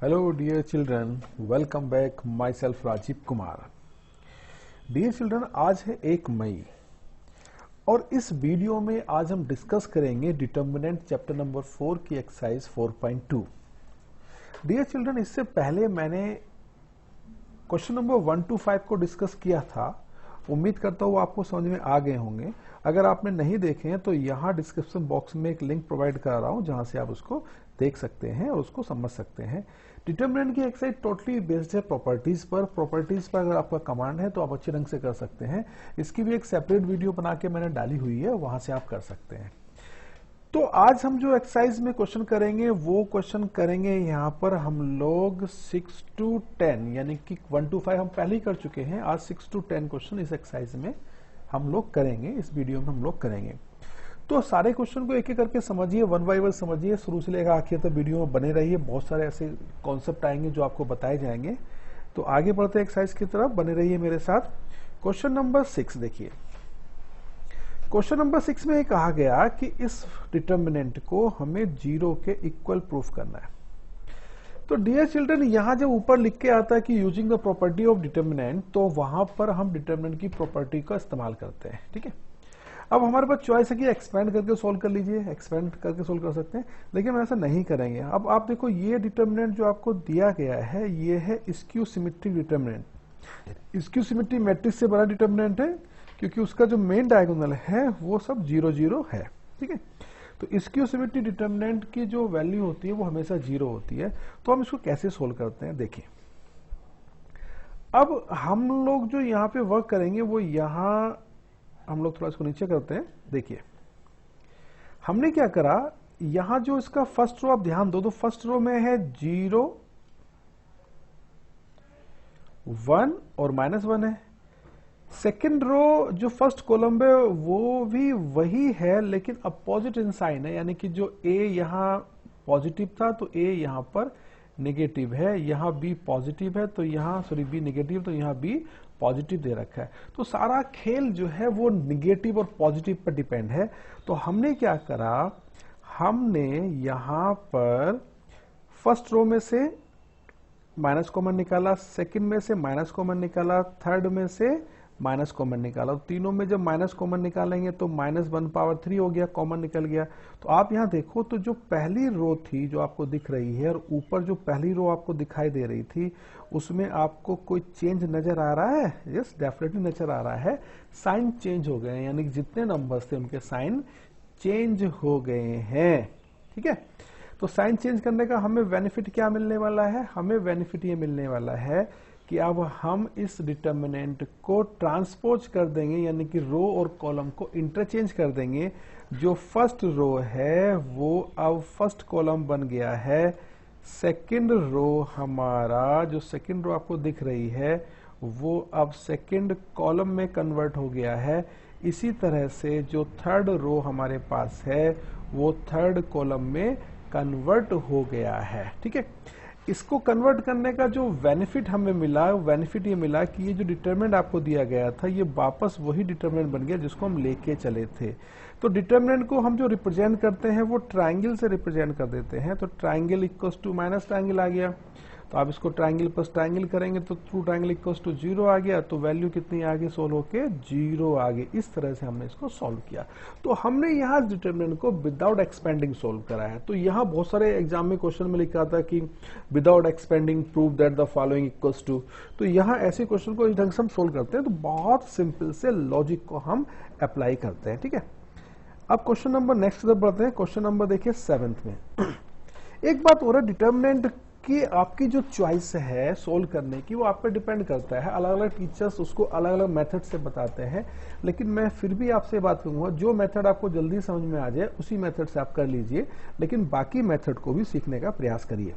Hello dear children, welcome back myself Rajiv Kumar. Dear children, आज है 1 मई और इस वीडियो में आज हम डिस्कस करेंगे डिटर्मिनेंट चैप्टर नंबर 4 की एक्सरसाइज 4.2। डियर चिल्ड्रन, इससे पहले मैंने क्वेश्चन नंबर 1 to 5 को डिस्कस किया था। उम्मीद करता हूँ आपको समझ में आ गए होंगे। अगर आपने नहीं देखे हैं तो यहाँ डिस्क्रिप्शन बॉक्स में एक लिंक प्रोवाइड कर रहा हूँ जहां से आप उसको देख सकते हैं और उसको समझ सकते हैं। डिटर्मिनेंट की एक्सरसाइज टोटली बेस्ड है प्रॉपर्टीज पर। प्रॉपर्टीज पर अगर आपका कमांड है तो आप अच्छे ढंग से कर सकते हैं। इसकी भी एक सेपरेट वीडियो बना के मैंने डाली हुई है, वहां से आप कर सकते हैं। तो आज हम जो एक्सरसाइज में क्वेश्चन करेंगे वो क्वेश्चन करेंगे यहाँ पर हम लोग 6 to 10, यानी कि 1 to 5 हम पहले ही कर चुके हैं। आज 6 to 10 क्वेश्चन इस एक्सरसाइज में हम लोग करेंगे, इस वीडियो में हम लोग करेंगे। तो सारे क्वेश्चन को एक एक करके समझिए, वन बाय वन समझिए, शुरू से लेकर आखिर तक वीडियो में बने रहिए। बहुत सारे ऐसे कॉन्सेप्ट आएंगे जो आपको बताए जाएंगे। तो आगे बढ़ते एक्सरसाइज की तरफ, बने रहिए मेरे साथ। क्वेश्चन नंबर 6 देखिए। क्वेश्चन नंबर 6 में कहा गया कि इस डिटर्मिनेंट को हमें 0 के इक्वल प्रूफ करना है। तो डियर चिल्ड्रन, यहां जब ऊपर लिख के आता है कि using the property of determinant, तो वहां पर हम डिटर्मिनेंट की प्रॉपर्टी का इस्तेमाल करते हैं। ठीक है, अब हमारे पास चॉइस है कि एक्सपेंड करके सोल्व कर लीजिए, एक्सपेंड करके सोल्व कर सकते हैं, लेकिन हम ऐसा नहीं करेंगे। अब आप देखो, ये डिटर्मिनेंट जो आपको दिया गया है ये है skew symmetric determinant. Skew symmetric matrix से बड़ा डिटर्मिनेंट है क्योंकि उसका जो मेन डायगोनल है वो सब 0 0 है। ठीक है, तो स्क्यू सिमेट्रिक डिटर्मिनेंट की जो वैल्यू होती है वो हमेशा 0 होती है। तो हम इसको कैसे सोल्व करते हैं, देखिए। अब हम लोग जो यहाँ पे वर्क करेंगे वो यहाँ हम लोग थोड़ा इसको नीचे करते हैं। देखिए, हमने क्या करा, यहां जो इसका फर्स्ट रो आप ध्यान दो, तो फर्स्ट रो में है 0 1 और -1 है। सेकेंड रो जो फर्स्ट कॉलम है वो भी वही है, लेकिन अपोजिट इन साइन है, यानी कि जो ए यहां पॉजिटिव था तो ए यहां पर नेगेटिव है, यहां बी पॉजिटिव है तो यहां बी नेगेटिव, तो यहां बी पॉजिटिव दे रखा है। तो सारा खेल जो है वो निगेटिव और पॉजिटिव पर डिपेंड है। तो हमने क्या करा, हमने यहां पर फर्स्ट रो में से माइनस कॉमन निकाला, सेकंड में से माइनस कॉमन निकाला, थर्ड में से माइनस कॉमन निकाला। तीनों में जब माइनस कॉमन निकालेंगे तो -1/3 हो गया, कॉमन निकल गया। तो आप यहां देखो, तो जो पहली रो थी जो आपको दिख रही है और ऊपर जो पहली रो आपको दिखाई दे रही थी, उसमें आपको कोई चेंज नजर आ रहा है? यस, डेफिनेटली नजर आ रहा है। साइन चेंज हो गए हैं, यानी कि जितने नंबर्स थे उनके साइन चेंज हो गए हैं। ठीक है, तो साइन चेंज करने का हमें बेनिफिट क्या मिलने वाला है? हमें बेनिफिट ये मिलने वाला है कि अब हम इस डिटर्मिनेंट को ट्रांसपोज कर देंगे, यानी कि रो और कॉलम को इंटरचेंज कर देंगे। जो फर्स्ट रो है वो अब फर्स्ट कॉलम बन गया है, सेकंड रो हमारा जो सेकंड रो आपको दिख रही है वो अब सेकंड कॉलम में कन्वर्ट हो गया है। इसी तरह से जो थर्ड रो हमारे पास है वो थर्ड कॉलम में कन्वर्ट हो गया है। ठीक है, इसको कन्वर्ट करने का जो बेनिफिट हमें मिला, वो बेनिफिट ये मिला कि ये जो डिटर्मिनेंट आपको दिया गया था ये वापस वही डिटर्मिनेंट बन गया जिसको हम लेके चले थे। तो डिटर्मिनेंट को हम जो रिप्रेजेंट करते हैं वो ट्राइंगल से रिप्रेजेंट कर देते हैं। तो triangle equals to minus triangle आ गया, तो आप इसको ट्राइंगल प्लस ट्राइंगल करेंगे तो ट्रू ट्राइंगल इक्वल्स टू 0 आ गया। तो वैल्यू कितनी आगे सोल्व होके 0 आ गई। इस तरह से हमने इसको सोल्व किया। तो हमने यहाँ डिटर्मिनेंट को विदाउट एक्सपेंडिंग सोल्व करा है। तो यहाँ बहुत सारे एग्जाम में क्वेश्चन में लिखा था कि without expanding prove that the following equals to. तो यहाँ ऐसे क्वेश्चन को इस ढंग से हम सोल्व करते हैं। तो बहुत सिंपल से लॉजिक को हम अप्लाई करते हैं। ठीक है, अब क्वेश्चन नंबर नेक्स्ट तरफ बढ़ते हैं। क्वेश्चन नंबर देखिए 7th में। एक बात और है, डिटर्मिनेंट कि आपकी जो चॉइस है सोल्व करने की वो आप पे डिपेंड करता है। अलग अलग टीचर्स उसको अलग अलग मेथड से बताते हैं, लेकिन मैं फिर भी आपसे बात करूंगा, जो मेथड आपको जल्दी समझ में आ जाए उसी मेथड से आप कर लीजिए, लेकिन बाकी मेथड को भी सीखने का प्रयास करिए।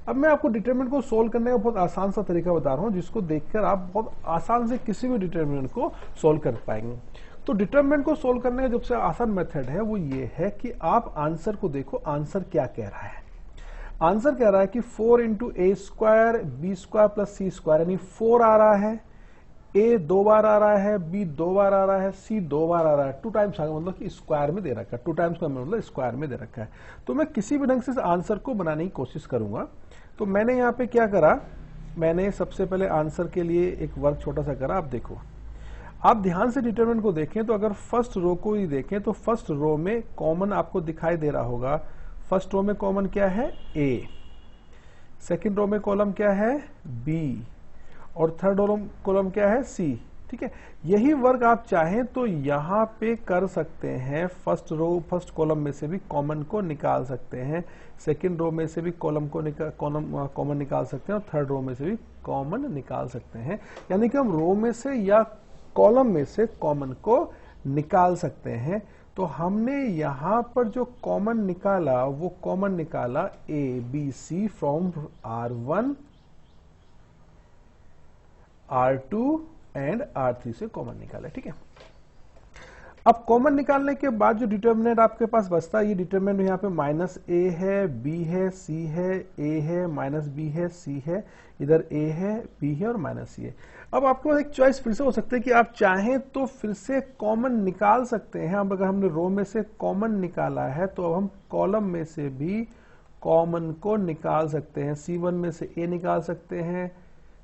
अब मैं आपको डिटरमिनेंट को सोल्व करने का बहुत आसान सा तरीका बता रहा हूं, जिसको देखकर आप बहुत आसान से किसी भी डिटरमिनेंट को सोल्व कर पाएंगे। तो डिटरमिनेंट को सोल्व करने का जो सबसे आसान मेथड है वो ये है कि आप आंसर को देखो, आंसर क्या कह रहा है। आंसर कह रहा है कि 4 × a² b² + c² यानी 4 आ रहा है, ए 2 बार आ रहा है, बी 2 बार आ रहा है, सी 2 बार आ रहा है, 2 टाइम्स आ गया, मतलब कि स्क्वायर में दे रखा है, 2 टाइम्स का मतलब स्क्वायर में दे रखा है। तो मैं किसी भी ढंग से इस आंसर को बनाने की कोशिश करूंगा। तो मैंने यहाँ पे क्या करा, मैंने सबसे पहले आंसर के लिए एक वर्क छोटा सा करा। आप देखो, आप ध्यान से डिटरमिनेंट को देखें तो अगर फर्स्ट रो को ही देखें तो फर्स्ट रो में कॉमन आपको दिखाई दे रहा होगा। फर्स्ट रो में कॉमन क्या है, ए, सेकंड रो में कॉलम क्या है, बी, और थर्ड रो कॉलम क्या है, सी। ठीक है, यही वर्क आप चाहें तो यहां पे कर सकते हैं। फर्स्ट रो फर्स्ट कॉलम में से भी कॉमन को निकाल सकते हैं, सेकंड रो में से भी कॉलम कॉमन निकाल सकते हैं, और थर्ड रो में से भी कॉमन निकाल सकते हैं। यानी कि हम रो में से या कॉलम में से कॉमन को निकाल सकते हैं। तो हमने यहां पर जो कॉमन निकाला वो कॉमन निकाला A B C from R1 R2 and R3 से कॉमन निकाला। ठीक है, अब कॉमन निकालने के बाद जो डिटर्मिनेंट आपके पास बचता है, ये डिटर्मिनेंट यहाँ पे माइनस ए है, बी है, सी है, ए है, माइनस बी है, सी है, इधर ए है, बी है और माइनस सी है। अब आपके पास एक चॉइस फिर से हो सकता है कि आप चाहें तो फिर से कॉमन निकाल सकते हैं। अब अगर हमने रो में से कॉमन निकाला है तो अब हम कॉलम में से भी कॉमन को निकाल सकते हैं। C1 में से ए निकाल सकते हैं,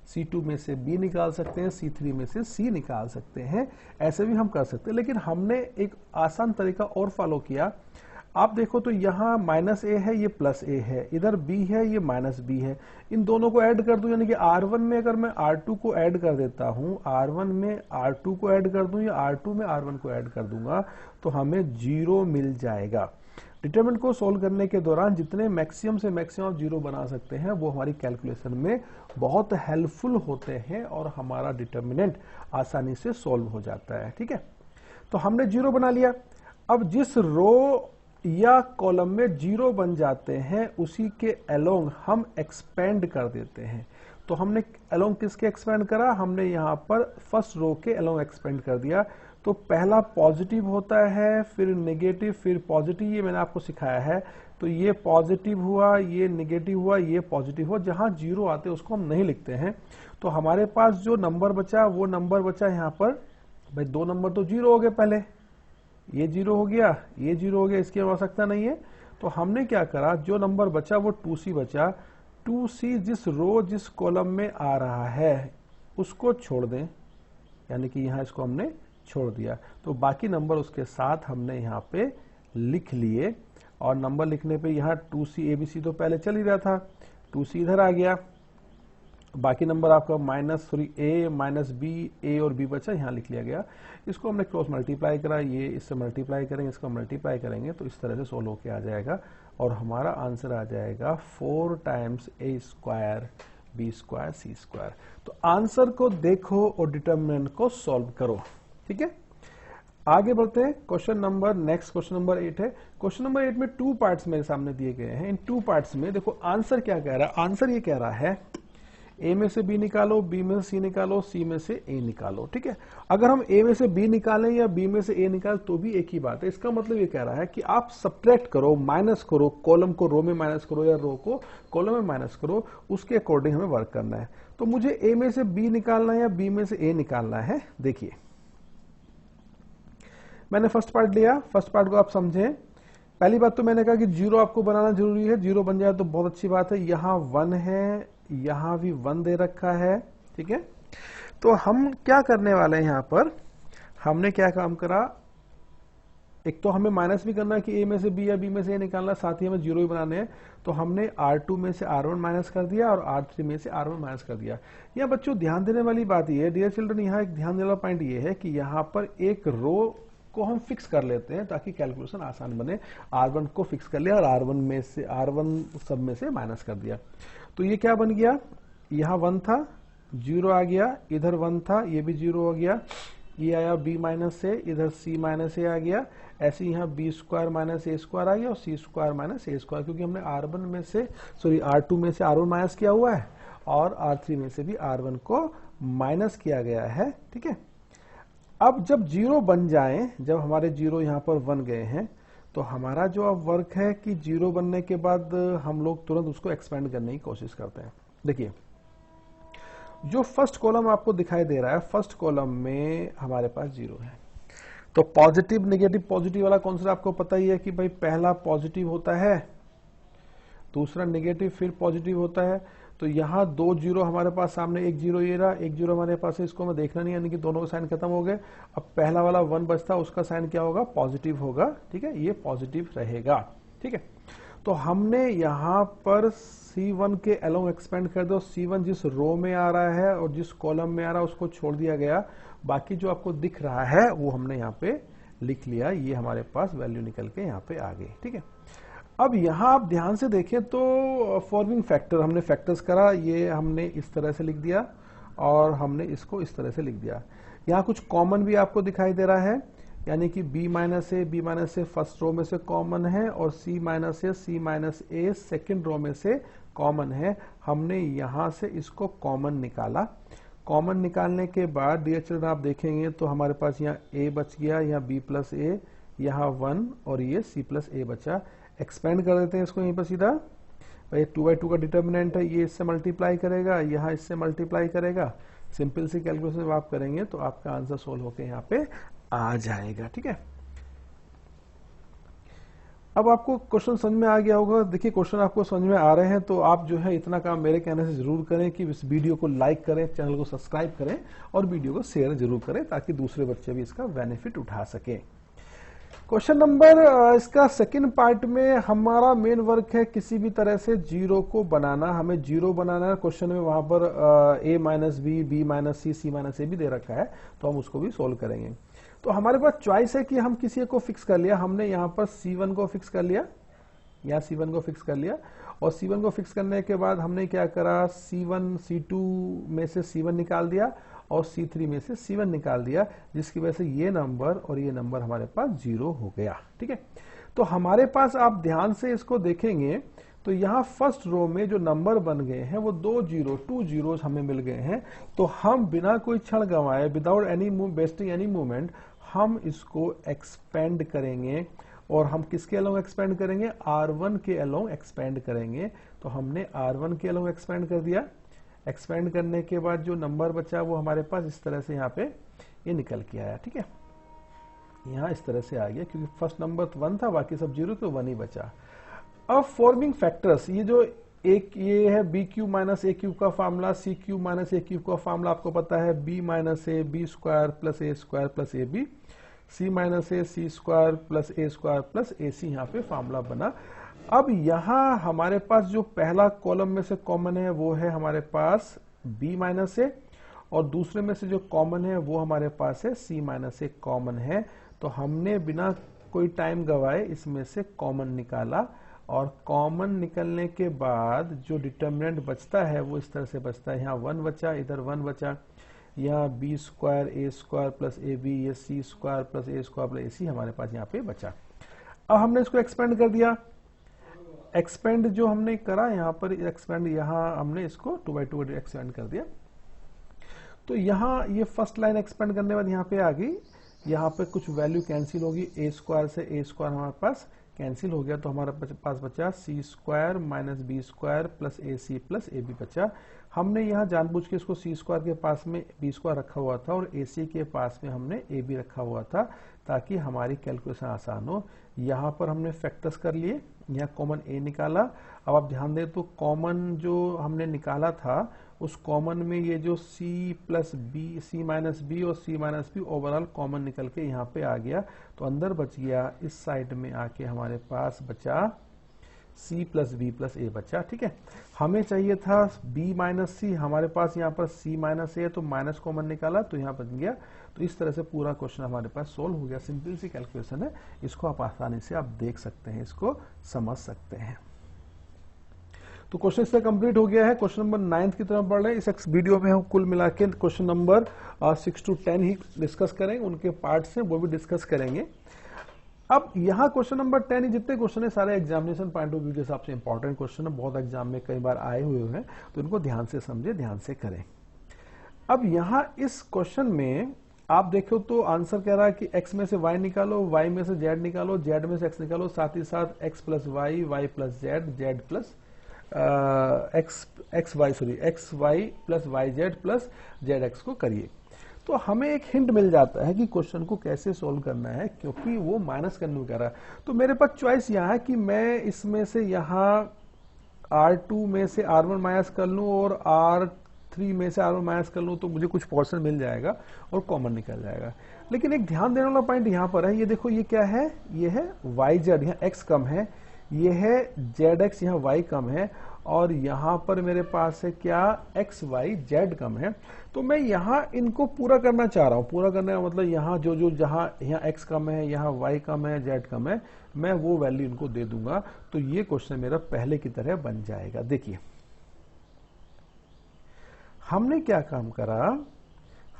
C2 में से बी निकाल सकते हैं, C3 में से सी निकाल सकते हैं। ऐसे भी हम कर सकते हैं, लेकिन हमने एक आसान तरीका और फॉलो किया। आप देखो तो यहाँ माइनस ए है, ये प्लस ए है, इधर बी है, ये माइनस बी है। इन दोनों को ऐड कर दूं, यानी कि R1 में अगर मैं R2 को ऐड कर देता हूं, R1 में R2 को ऐड कर दूं या R2 में R1 को ऐड कर दूंगा तो हमें 0 मिल जाएगा। डिटरमिनेंट को सोल्व करने के दौरान जितने मैक्सिमम से मैक्सिमम आप 0 बना सकते हैं वो हमारी कैलकुलेशन में बहुत हेल्पफुल होते हैं और हमारा डिटरमिनेंट आसानी से सोल्व हो जाता है। ठीक है, तो हमने 0 बना लिया। अब जिस रो या कॉलम में 0 बन जाते हैं उसी के अलोंग हम एक्सपेंड कर देते हैं। तो हमने अलोंग किसके एक्सपेंड करा, हमने यहां पर फर्स्ट रो के अलोंग एक्सपेंड कर दिया। तो पहला पॉजिटिव होता है, फिर नेगेटिव, फिर पॉजिटिव, ये मैंने आपको सिखाया है। तो ये पॉजिटिव हुआ, ये नेगेटिव हुआ, ये पॉजिटिव हुआ। जहां 0 आते हैं उसको हम नहीं लिखते हैं। तो हमारे पास जो नंबर बचा वो नंबर बचा यहां पर, भाई 2 नंबर तो 0 हो गए, पहले ये 0 हो गया, ये 0 हो गया, इसकी आवश्यकता नहीं है। तो हमने क्या करा, जो नंबर बचा वो 2C बचा। 2C जिस रो जिस कॉलम में आ रहा है उसको छोड़ दें, यानी कि यहां इसको हमने छोड़ दिया। तो बाकी नंबर उसके साथ हमने यहाँ पे लिख लिए, और नंबर लिखने पे यहाँ 2C ABC तो पहले चल ही रहा था, 2C इधर आ गया, बाकी नंबर आपका ए माइनस बी, ए और बी बचा, यहाँ लिख लिया गया। इसको हमने क्रॉस मल्टीप्लाई करा, ये इससे मल्टीप्लाई करेंगे, इसको मल्टीप्लाई करेंगे, तो इस तरह से सोल्व होके आ जाएगा और हमारा आंसर आ जाएगा 4 टाइम्स ए स्क्वायर बी स्क्वायर सी स्क्वायर। तो आंसर को देखो और डिटरमिनेंट को सोल्व करो। ठीक है, आगे बढ़ते हैं। नेक्स्ट क्वेश्चन नंबर 8 है। क्वेश्चन नंबर 8 में 2 पार्ट्स मेरे सामने दिए गए हैं। इन 2 पार्ट्स में देखो आंसर क्या कह रहा है। आंसर ये कह रहा है ए में से बी निकालो, बी में से सी निकालो, सी में से ए निकालो। ठीक है, अगर हम ए में से बी निकालें या बी में से ए निकालें तो भी एक ही बात है। इसका मतलब ये कह रहा है कि आप सब्ट्रैक्ट करो, माइनस करो, कॉलम को रो में माइनस करो या रो को कॉलम में माइनस करो, उसके अकॉर्डिंग हमें वर्क करना है। तो मुझे ए में से बी निकालना है या बी में से ए निकालना है। देखिए, मैंने फर्स्ट पार्ट लिया, फर्स्ट पार्ट को आप समझें। पहली बात तो मैंने कहा कि 0 आपको बनाना जरूरी है, 0 बन जाए तो बहुत अच्छी बात है। यहां 1 है, यहां भी 1 दे रखा है। ठीक है, तो हम क्या करने वाले हैं, यहां पर हमने क्या काम करा, एक तो हमें माइनस भी करना है कि ए में से बी या बी में से ए निकालना, साथ ही हमें 0 भी बनाने हैं। तो हमने R2 में से R1 माइनस कर दिया और R3 में से R1 माइनस कर दिया। यहाँ बच्चों ध्यान देने वाली बात यह है, डियर चिल्ड्रन, यहाँ एक ध्यान देने वाला पॉइंट ये है कि यहाँ पर एक रो को हम फिक्स कर लेते हैं ताकि कैलकुलेशन आसान बने। R1 को फिक्स कर लिया और R1 सब में से माइनस कर दिया। तो ये क्या बन गया, यहाँ 1 था, 0 आ गया, इधर 1 था, ये भी 0 हो गया, ये आया b माइनस ए, इधर c माइनस ए आ गया। ऐसे यहाँ बी स्क्वायर माइनस ए स्क्वायर आ गया और सी स्क्वायर माइनस ए स्क्वायर, क्योंकि हमने R2 में से R1 माइनस किया हुआ है और R3 में से भी R1 को माइनस किया गया है। ठीक है, अब जब 0 बन जाए, जब हमारे 0 यहाँ पर बन गए हैं, तो हमारा जो अब वर्क है कि 0 बनने के बाद हम लोग तुरंत उसको एक्सपेंड करने की कोशिश करते हैं। देखिए, जो फर्स्ट कॉलम आपको दिखाई दे रहा है, फर्स्ट कॉलम में हमारे पास 0 है। तो पॉजिटिव नेगेटिव पॉजिटिव वाला कॉन्सेप्ट आपको पता ही है कि भाई पहला पॉजिटिव होता है, दूसरा नेगेटिव, फिर पॉजिटिव होता है। तो यहाँ 2 0 हमारे पास सामने, 1 0 ये रहा, 1 0 हमारे पास है, इसको हमें देखना नहीं, यानी कि दोनों का साइन खत्म हो गए। अब पहला वाला 1 बचता, उसका साइन क्या होगा, पॉजिटिव होगा, ठीक है, ये पॉजिटिव रहेगा, ठीक है। तो हमने यहाँ पर C1 के अलोंग एक्सपेंड कर दो, C1 जिस रो में आ रहा है और जिस कॉलम में आ रहा है उसको छोड़ दिया गया, बाकी जो आपको दिख रहा है वो हमने यहाँ पे लिख लिया, ये हमारे पास वैल्यू निकल के यहाँ पे आ गई, ठीक है। अब यहाँ आप ध्यान से देखें तो फॉर्मिंग फैक्टर हमने फैक्टर्स करा, ये हमने इस तरह से लिख दिया और हमने इसको इस तरह से लिख दिया। यहाँ कुछ कॉमन भी आपको दिखाई दे रहा है, यानी कि b माइनस ए फर्स्ट रो में से कॉमन है और c माइनस ए सेकेंड रो में से कॉमन है। हमने यहां से इसको कॉमन निकाला। कॉमन निकालने के बाद डियर चिल्ड्रन आप देखेंगे तो हमारे पास यहाँ a बच गया, यहाँ b प्लस ए, यहाँ 1 और ये c प्लस ए बचा। एक्सपेंड कर देते हैं इसको यहीं पर सीधा, भाई 2/2 का डिटर्मिनेंट है, ये इससे मल्टीप्लाई करेगा, यहाँ इससे मल्टीप्लाई करेगा। सिंपल सी कैलकुलेशन आप करेंगे तो आपका आंसर सोल्व होकर यहाँ पे आ जाएगा, ठीक है। अब आपको क्वेश्चन समझ में आ गया होगा। देखिए क्वेश्चन आपको समझ में आ रहे हैं तो आप जो है इतना काम मेरे कहने से जरूर करें कि इस वीडियो को लाइक करें, चैनल को सब्सक्राइब करें और वीडियो को शेयर जरूर करें ताकि दूसरे बच्चे भी इसका बेनिफिट उठा सकें। क्वेश्चन नंबर इसका सेकंड पार्ट में हमारा मेन वर्क है किसी भी तरह से जीरो को बनाना। हमें जीरो बनाना है, क्वेश्चन में वहां पर a minus B minus C minus A भी दे रखा है, तो हम उसको भी सोल्व करेंगे। तो हमारे पास चॉइस है कि हम किसी को फिक्स कर लिया, हमने यहाँ पर C1 को फिक्स कर लिया, यहाँ C1 को फिक्स कर लिया और C1 को फिक्स करने के बाद हमने क्या करा, C1 C2 में से C1 निकाल दिया और C3 में से C1 निकाल दिया, जिसकी वजह से ये नंबर और ये नंबर हमारे पास 0 हो गया, ठीक है। तो हमारे पास आप ध्यान से इसको देखेंगे तो यहाँ फर्स्ट रो में जो नंबर बन गए हैं वो 2 जीरोस हमें मिल गए हैं। तो हम बिना कोई क्षण गंवाए, without any wasting any movement, हम इसको एक्सपेंड करेंगे और हम किसके अलोंग एक्सपेंड करेंगे, R1 के अलोंग एक्सपेंड करेंगे। तो हमने R1 के अलोंग एक्सपेंड कर दिया। एक्सपेंड करने के बाद जो नंबर बचा वो हमारे पास इस तरह से यहाँ पे ये निकल के आया, ठीक है, यहाँ इस तरह से आ गया क्योंकि फर्स्ट नंबर 1 था, बाकी सब 0 तो 1 ही बचा। अब फॉर्मिंग फैक्टर्स, ये जो एक ये है B cube minus A cube का formula, C cube minus A cube का फार्मूला आपको पता है, B minus A B square plus A B, C minus A C square plus A C, यहाँ पे फार्मूला बना। अब यहाँ हमारे पास जो पहला कॉलम में से कॉमन है वो है हमारे पास b माइनस ए और दूसरे में से जो कॉमन है वो हमारे पास है c माइनस ए कॉमन है। तो हमने बिना कोई टाइम गवाए इसमें से कॉमन निकाला और कॉमन निकलने के बाद जो डिटर्मिनेंट बचता है वो इस तरह से बचता है, यहाँ 1 बचा, इधर 1 बचा, यहाँ b square A square plus A B, ये c square plus A square plus A C हमारे पास यहाँ पे बचा। अब हमने इसको एक्सपेंड कर दिया। एक्सपेंड जो हमने करा यहाँ पर एक्सपेंड, यहाँ हमने इसको 2/2 एक्सपेंड कर दिया। तो यहाँ ये फर्स्ट लाइन एक्सपेंड करने के बाद यहाँ पे आ गई, यहाँ पे कुछ वैल्यू कैंसिल होगी, ए स्क्वायर से ए स्क्वायर हमारे पास कैंसिल हो गया, तो हमारे पास बचा C square minus B square plus A B बचा। हमने यहाँ जानबूझ के इसको सी स्क्वायर के पास में बी स्क्वायर रखा हुआ था और ए सी के पास में हमने ए बी रखा हुआ था ताकि हमारी कैलकुलेशन आसान हो। यहाँ पर हमने फैक्टर्स कर लिए, यहाँ कॉमन ए निकाला। अब आप ध्यान दें तो कॉमन जो हमने निकाला था उस कॉमन में ये जो c plus B, C minus B और c minus B overall common निकल के यहाँ पे आ गया, तो अंदर बच गया, इस साइड में आके हमारे पास बचा c प्लस बी प्लस ए बचा, ठीक है। हमें चाहिए था b माइनस सी, हमारे पास यहाँ पर c माइनस ए है तो माइनस कॉमन निकाला तो यहाँ बन गया। तो इस तरह से पूरा क्वेश्चन हमारे पास सोल्व हो गया। सिंपल सी कैलकुलेशन है, इसको आप आसानी से आप देख सकते हैं, इसको समझ सकते हैं। तो क्वेश्चन इससे कंप्लीट हो गया है। क्वेश्चन नंबर 9 की तरफ बढ़ रहे हैं। इस वीडियो में हम कुल मिला के question number 6 to 10 he discuss करेंगे, उनके पार्ट्स हैं वो भी डिस्कस करेंगे। अब यहाँ क्वेश्चन नंबर 10 जितने क्वेश्चन है सारे एग्जामिनेशन पॉइंट ऑफ व्यू के हिसाब से इंपॉर्टेंट क्वेश्चन है, बहुत एग्जाम में कई बार आए हुए हैं, तो इनको ध्यान से समझे, ध्यान से करें। अब यहाँ इस क्वेश्चन में आप देखो तो आंसर कह रहा है कि x में से y निकालो, y में से z निकालो, z में से x निकालो, साथ ही साथ x plus y, y plus z, z plus x y plus y z plus z x को करिए। तो हमें एक हिंट मिल जाता है कि क्वेश्चन को कैसे सोल्व करना है, क्योंकि वो माइनस करने को कह रहा है। तो मेरे पास चॉइस यहाँ है कि मैं इसमें से यहाँ R2 में से R1 माइनस कर लूँ और R3 में से R1 माइनस कर लूँ, तो मुझे कुछ पोर्शन मिल जाएगा और कॉमन निकल जाएगा। लेकिन एक ध्यान देने वाला पॉइंट यहाँ पर है, ये देखो ये क्या है, ये है वाई जेड, यहाँ एक्स कम है, ये है जेड एक्स, यहाँ वाई कम है, और यहाँ पर मेरे पास है क्या, एक्स वाई जेड कम है। तो मैं यहाँ इनको पूरा करना चाह रहा हूँ। पूरा करने का मतलब यहाँ जो जहाँ यहाँ एक्स कम है, यहाँ वाई कम है, जेड कम है, मैं वो वैल्यू इनको दे दूंगा। तो ये क्वेश्चन मेरा पहले की तरह बन जाएगा। देखिए हमने क्या काम करा,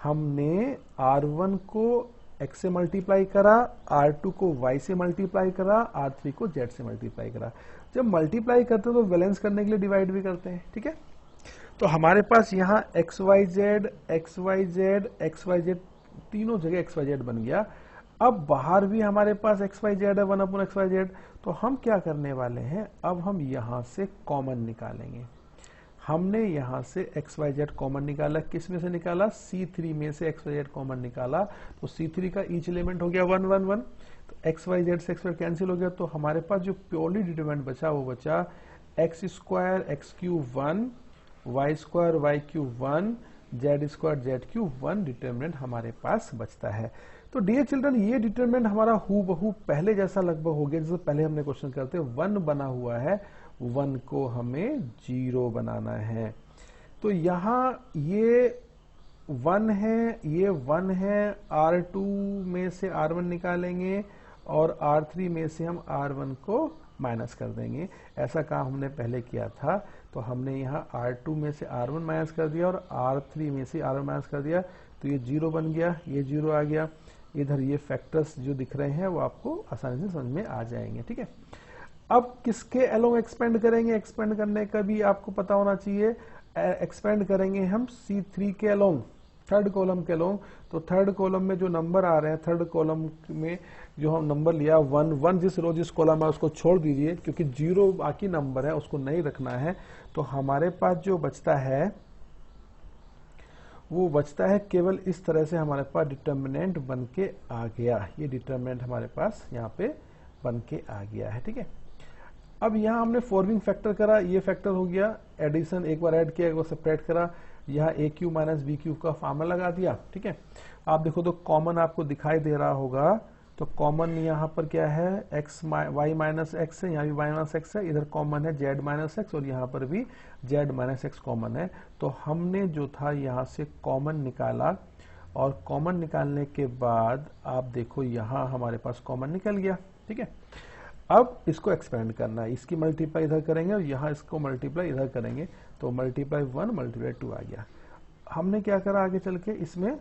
हमने R1 को x से मल्टीप्लाई करा, R2 को y से मल्टीप्लाई करा, R3 को z से मल्टीप्लाई करा। जब मल्टीप्लाई करते हैं तो बैलेंस करने के लिए डिवाइड भी करते हैं, ठीक है। तो हमारे पास यहाँ XYZ तीनों जगह XYZ बन गया। अब बाहर भी हमारे पास XYZ है, 1/XYZ। तो हम क्या करने वाले हैं, अब हम यहां से कॉमन निकालेंगे। हमने यहां से XYZ कॉमन निकाला, किस में से निकाला, C3 में से XYZ कॉमन निकाला। तो C3 का ईच एलिमेंट हो गया 1 1 1। तो XYZ से XYZ कैंसिल हो गया। तो हमारे पास जो प्योरली डिटरमिनेंट बचा वो बचा x square x cube 1, y square y cube 1, z square z cube 1 determinant हमारे पास बचता है। तो डियर चिल्ड्रन, ये डिटरमिनेंट हमारा हूबहू पहले जैसा लगभग हो गया, जैसे पहले हमने क्वेश्चन करते 1 बना हुआ है, 1 को हमें 0 बनाना है। तो यहाँ ये 1 है, ये 1 है, R2 में से R1 निकालेंगे और R3 में से हम R1 को माइनस कर देंगे। ऐसा काम हमने पहले किया था। तो हमने यहाँ R2 में से R1 माइनस कर दिया और R3 में से R1 माइनस कर दिया। तो ये 0 बन गया, ये 0 आ गया। इधर ये फैक्टर्स जो दिख रहे हैं वो आपको आसानी से समझ में आ जाएंगे, ठीक है। अब किसके अलोंग एक्सपेंड करेंगे, एक्सपेंड करने का भी आपको पता होना चाहिए। एक्सपेंड करेंगे हम C3 के अलोंग, थर्ड कॉलम के अलोंग। तो थर्ड कॉलम में जो नंबर आ रहे हैं, थर्ड कॉलम में जो हम नंबर लिया 1 जिस रो जिस कॉलम है उसको छोड़ दीजिए, क्योंकि 0 बाकी नंबर है उसको नहीं रखना है। तो हमारे पास जो बचता है वो बचता है केवल इस तरह से हमारे पास डिटर्मिनेंट बन के आ गया। ये डिटर्मिनेंट हमारे पास यहाँ पे बन के आ गया है, ठीक है। अब यहाँ हमने फॉर्मिंग फैक्टर करा, ये फैक्टर हो गया, एडिशन एक बार ऐड किया, एक बार सेपरेट करा, यहाँ ए क्यू माइनस बी क्यू का फार्मूला लगा दिया, ठीक है। आप देखो तो कॉमन आपको दिखाई दे रहा होगा। तो कॉमन यहाँ पर क्या है, वाई माइनस एक्स है, यहाँ भी वाई माइनस एक्स है, इधर कॉमन है जेड माइनस एक्स और यहाँ पर भी जेड माइनस एक्स कॉमन है। तो हमने जो था यहाँ से कॉमन निकाला और कॉमन निकालने के बाद आप देखो यहाँ हमारे पास कॉमन निकल गया, ठीक है। अब इसको एक्सपेंड करना है, इसकी मल्टीप्लाई इधर करेंगे और यहाँ इसको मल्टीप्लाई इधर करेंगे। तो मल्टीप्लाई 1 मल्टीप्लाई 2 आ गया। हमने क्या करा आगे चल के, इसमें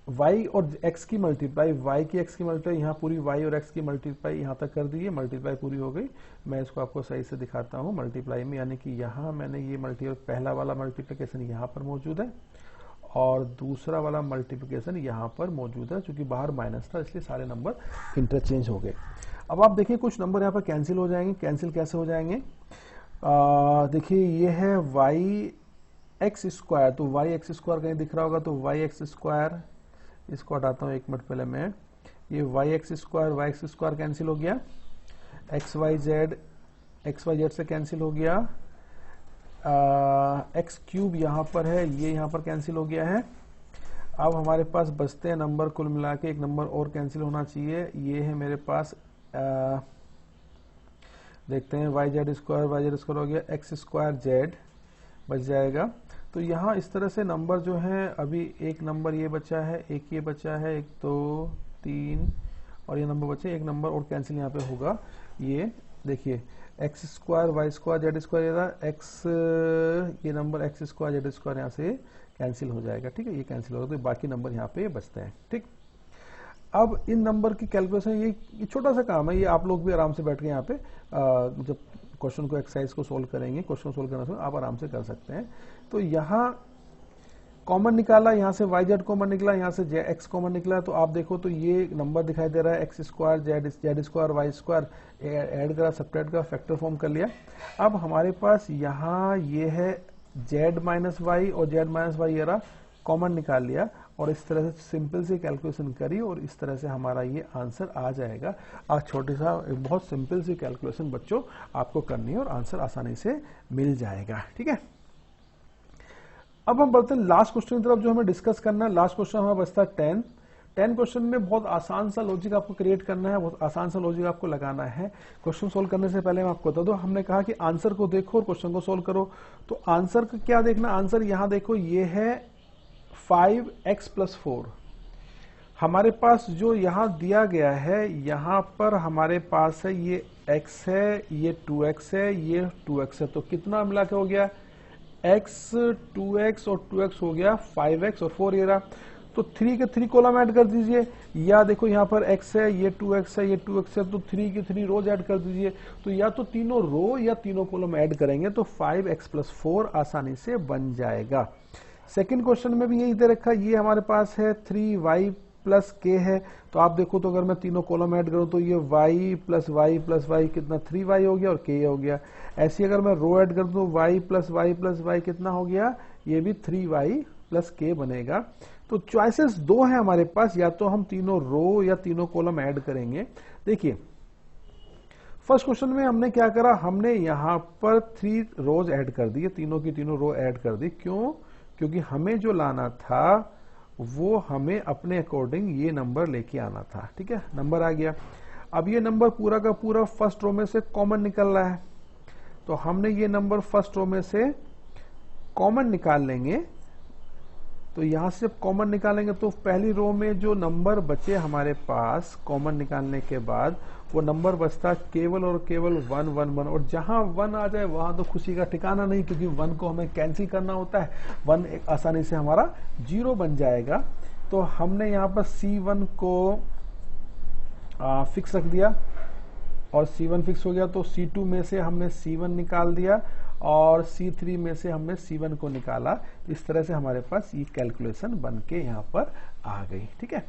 y और x की मल्टीप्लाई, y की x की मल्टीप्लाई, यहाँ पूरी y और x की मल्टीप्लाई यहाँ तक कर दी, मल्टीप्लाई पूरी हो गई। मैं इसको आपको सही से दिखाता हूँ मल्टीप्लाई में, यानी कि यहाँ मैंने ये पहला वाला मल्टीप्लिकेशन यहाँ पर मौजूद है और दूसरा वाला मल्टीप्लिकेशन यहाँ पर मौजूद है। चूंकि बाहर माइनस था इसलिए सारे नंबर इंटरचेंज हो गए। अब आप देखिए कुछ नंबर यहाँ पर कैंसिल हो जाएंगे। कैंसिल कैसे हो जाएंगे, देखिए ये है वाई एक्स स्क्वायर, तो वाई एक्स स्क्वायर कहीं दिख रहा होगा, तो वाई एक्स स्क्वायर, इसको हटाता हूँ 1 मिनट पहले मैं, ये वाई एक्स स्क्वायर कैंसिल हो गया, एक्स वाई जेड से कैंसिल हो गया, एक्स क्यूब यहाँ पर है, ये यहाँ पर कैंसिल हो गया है। अब हमारे पास बचते हैं नंबर, कुल मिला के एक नंबर और कैंसिल होना चाहिए, ये है मेरे पास, देखते हैं वाई जेड स्क्वायर हो गया, एक्स स्क्वायर जेड बच जाएगा। तो यहाँ इस तरह से नंबर जो है, अभी एक नंबर ये बचा है, एक ये बचा है, 1 2 3 और ये नंबर बचे, एक नंबर और कैंसिल यहाँ पे होगा। ये देखिए X square Y square Z square, X ये number X square Z square यहाँ से कैंसिल हो जाएगा, ठीक है, ये कैंसिल होगा। तो बाकी नंबर यहाँ पे बचते हैं, ठीक। अब इन नंबर की कैलकुलेशन, ये छोटा सा काम है, ये आप लोग भी आराम से बैठ के यहाँ पे जब क्वेश्चन को एक्सरसाइज को सोल्व करेंगे, क्वेश्चन सोल्व करना आप आराम से कर सकते हैं। तो यहाँ कॉमन निकाला, यहाँ से YZ कॉमन निकला, यहाँ से X कॉमन निकला, तो आप देखो तो ये नंबर दिखाई दे रहा है x square Z square Y square, add करा, सब्ट्रैक्ट करा, फैक्टर फॉर्म कर लिया। अब हमारे पास यहाँ ये है Z माइनस वाई और Z माइनस वाई, ये रहा, कॉमन निकाल लिया और इस तरह से सिंपल सी कैलकुलेशन करी और इस तरह से हमारा ये आंसर आ जाएगा। आज छोटी सा बहुत सिंपल सी कैलकुलेशन बच्चों आपको करनी है और आंसर आसानी से मिल जाएगा। ठीक है, अब हम बढ़ते हैं लास्ट क्वेश्चन की तरफ जो हमें डिस्कस करना है। लास्ट क्वेश्चन हमारा बचता है 10 क्वेश्चन में बहुत आसान सा लॉजिक आपको क्रिएट करना है, बहुत आसान सा लॉजिक आपको लगाना है। क्वेश्चन सोल्व करने से पहले मैं आपको बता दूं, हमने कहा कि आंसर को देखो और क्वेश्चन को सोल्व करो। तो आंसर को क्या देखना, आंसर यहां देखो, ये है 5x + 4। हमारे पास जो यहां दिया गया है, यहां पर हमारे पास है ये x है, ये 2x है, ये 2x है, तो कितना मिला के हो गया x, 2x और 2x हो गया 5x और 4 ये रहा। तो 3 के 3 कॉलम ऐड कर दीजिए, या देखो यहाँ पर x है, ये 2x है, ये 2x है, तो 3 की 3 रोज ऐड कर दीजिए। तो या तो तीनों रो या तीनों कॉलम ऐड करेंगे तो 5x + 4 आसानी से बन जाएगा। सेकंड क्वेश्चन में भी यही दे रखा, ये हमारे पास है 3y + k है। तो आप देखो तो अगर मैं तीनों कॉलम ऐड करूं तो ये y + y + y कितना 3y हो गया और k हो गया। ऐसे अगर मैं रो ऐड कर दूं y + y + y कितना हो गया, ये भी 3y + k बनेगा। तो चॉइसेस दो हैं हमारे पास, या तो हम तीनों रो या तीनों कॉलम ऐड करेंगे। देखिए फर्स्ट क्वेश्चन में हमने क्या करा, हमने यहां पर 3 रोज ऐड कर दी, तीनों की तीनों रो ऐड कर दी। क्यों, क्योंकि हमें जो लाना था वो हमें अपने अकॉर्डिंग ये नंबर लेके आना था। ठीक है, नंबर आ गया। अब ये नंबर पूरा का पूरा फर्स्ट रो में से कॉमन निकल रहा है, तो हमने ये नंबर फर्स्ट रो में से कॉमन निकाल लेंगे। तो यहां से जब कॉमन निकालेंगे तो पहली रो में जो नंबर बचे हमारे पास कॉमन निकालने के बाद, वो नंबर बचता केवल और केवल 1 1 1। और जहां 1 आ जाए वहां तो खुशी का ठिकाना नहीं, क्योंकि 1 को हमें कैंसिल करना होता है। 1 एक आसानी से हमारा 0 बन जाएगा। तो हमने यहां पर C1 को फिक्स रख दिया और C1 फिक्स हो गया, तो C2 में से हमने C1 निकाल दिया और C3 में से हमने C1 को निकाला। इस तरह से हमारे पास ये कैलकुलेशन बन के यहाँ पर आ गई। ठीक है,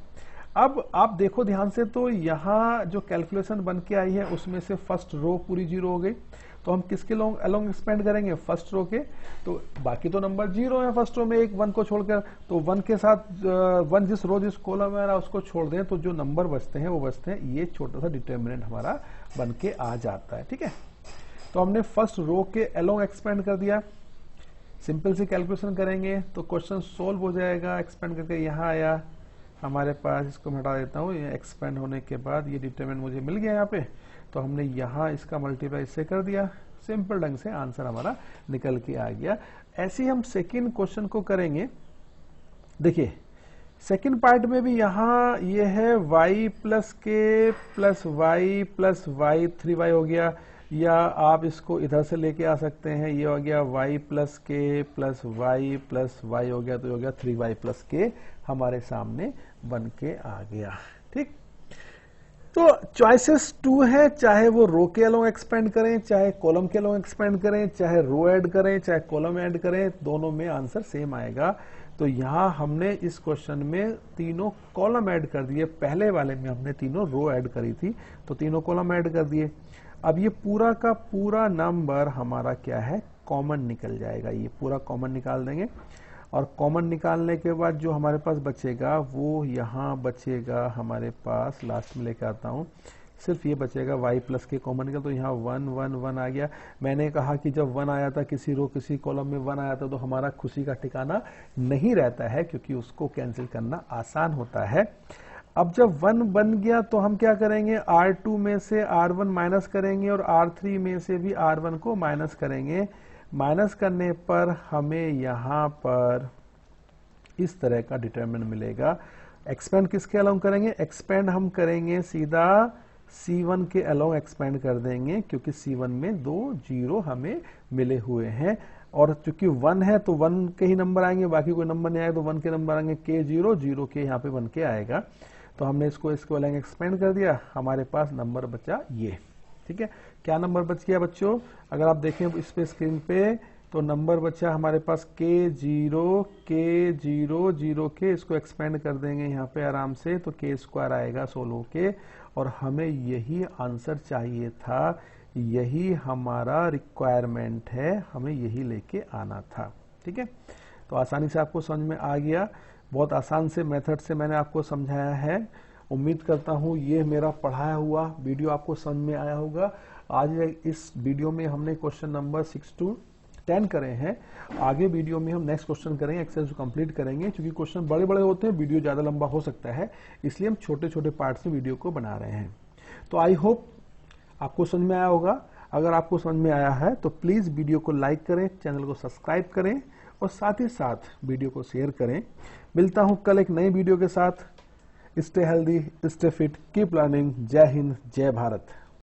अब आप देखो ध्यान से, तो यहाँ जो कैलकुलेशन बन के आई है उसमें से फर्स्ट रो पूरी 0 हो गई। तो हम किसके अलोंग एक्सपेंड करेंगे, फर्स्ट रो के। तो बाकी तो नंबर 0 है फर्स्ट रो में, एक 1 को छोड़कर, तो 1 के साथ 1 जिस रो जिस कॉलम में उसको छोड़ दें, तो जो नंबर बचते हैं वो बचते हैं। ये छोटा सा डिटर्मिनेंट हमारा बन के आ जाता है। ठीक है, तो हमने फर्स्ट रो के अलोंग एक्सपेंड कर दिया। सिंपल सी कैलकुलेशन करेंगे तो क्वेश्चन सोल्व हो जाएगा। एक्सपेंड करके यहाँ आया हमारे पास, इसको मैं हटा देता हूँ। ये एक्सपेंड होने के बाद ये डिटरमिनेंट मुझे मिल गया यहाँ पे, तो हमने यहाँ इसका मल्टीप्लाई इससे कर दिया। सिंपल ढंग से आंसर हमारा निकल के आ गया। ऐसे ही हम सेकेंड क्वेश्चन को करेंगे। देखिए सेकेंड पार्ट में भी यहाँ ये है y + k + y + y 3y हो गया, या आप इसको इधर से लेके आ सकते हैं। ये हो गया y + k + y + y हो गया, तो हो गया 3y + k हमारे सामने बन के आ गया। ठीक, तो चॉइसेस 2 है, चाहे वो रो के अलोंग एक्सपेंड करें, चाहे कॉलम के अलोंग एक्सपेंड करें, चाहे रो ऐड करें, चाहे कॉलम ऐड करें, दोनों में आंसर सेम आएगा। तो यहां हमने इस क्वेश्चन में तीनों कॉलम ऐड कर दिए। पहले वाले में हमने तीनों रो ऐड करी थी, तो तीनों कॉलम ऐड कर दिए। अब ये पूरा का पूरा नंबर हमारा क्या है, कॉमन निकल जाएगा। ये पूरा कॉमन निकाल देंगे और कॉमन निकालने के बाद जो हमारे पास बचेगा वो यहाँ बचेगा हमारे पास। लास्ट में लेके आता हूँ, सिर्फ ये बचेगा y + k कॉमन निकल, तो यहाँ 1 1 1 आ गया। मैंने कहा कि जब 1 आया था किसी रो किसी कॉलम में 1 आया था, तो हमारा खुशी का ठिकाना नहीं रहता है, क्योंकि उसको कैंसिल करना आसान होता है। अब जब 1 बन गया तो हम क्या करेंगे, R2 में से R1 माइनस करेंगे और R3 में से भी R1 को माइनस करेंगे। माइनस करने पर हमें यहाँ पर इस तरह का डिटरमिनेंट मिलेगा। एक्सपेंड किसके अलोंग करेंगे, एक्सपेंड हम करेंगे सीधा C1 के अलोंग एक्सपेंड कर देंगे, क्योंकि C1 में 2 0 हमें मिले हुए हैं। और चूंकि 1 है तो 1 के ही नंबर आएंगे, बाकी कोई नंबर नहीं आएगा तो 1 के नंबर आएंगे। k 0 0 के यहाँ पे बन के आएगा। तो हमने इसको अलोंग एक्सपेंड कर दिया, हमारे पास नंबर बचा ये। ठीक है, क्या नंबर बच गया बच्चों, अगर आप देखें इस पे स्क्रीन पे, तो नंबर बचा हमारे पास K0 के, इसको एक्सपेंड कर देंगे यहाँ पे आराम से, तो K स्क्वायर आएगा 16K, और हमें यही आंसर चाहिए था, यही हमारा रिक्वायरमेंट है, हमें यही लेके आना था। ठीक है, तो आसानी से आपको समझ में आ गया, बहुत आसान से मेथड से मैंने आपको समझाया है। उम्मीद करता हूँ ये मेरा पढ़ाया हुआ वीडियो आपको समझ में आया होगा। आज इस वीडियो में हमने क्वेश्चन नंबर 6 to 10 करे हैं। आगे वीडियो में हम नेक्स्ट क्वेश्चन करेंगे, एक्सरसाइज कंप्लीट करेंगे। क्योंकि क्वेश्चन बड़े बड़े होते हैं, वीडियो ज्यादा लंबा हो सकता है, इसलिए हम छोटे छोटे पार्ट से वीडियो को बना रहे हैं। तो आई होप आपको समझ में आया होगा। अगर आपको समझ में आया है तो प्लीज वीडियो को लाइक करें, चैनल को सब्सक्राइब करें, और साथ ही साथ वीडियो को शेयर करें। मिलता हूं कल एक नई वीडियो के साथ। Stay healthy, stay fit, keep learning. जय हिंद, जय भारत।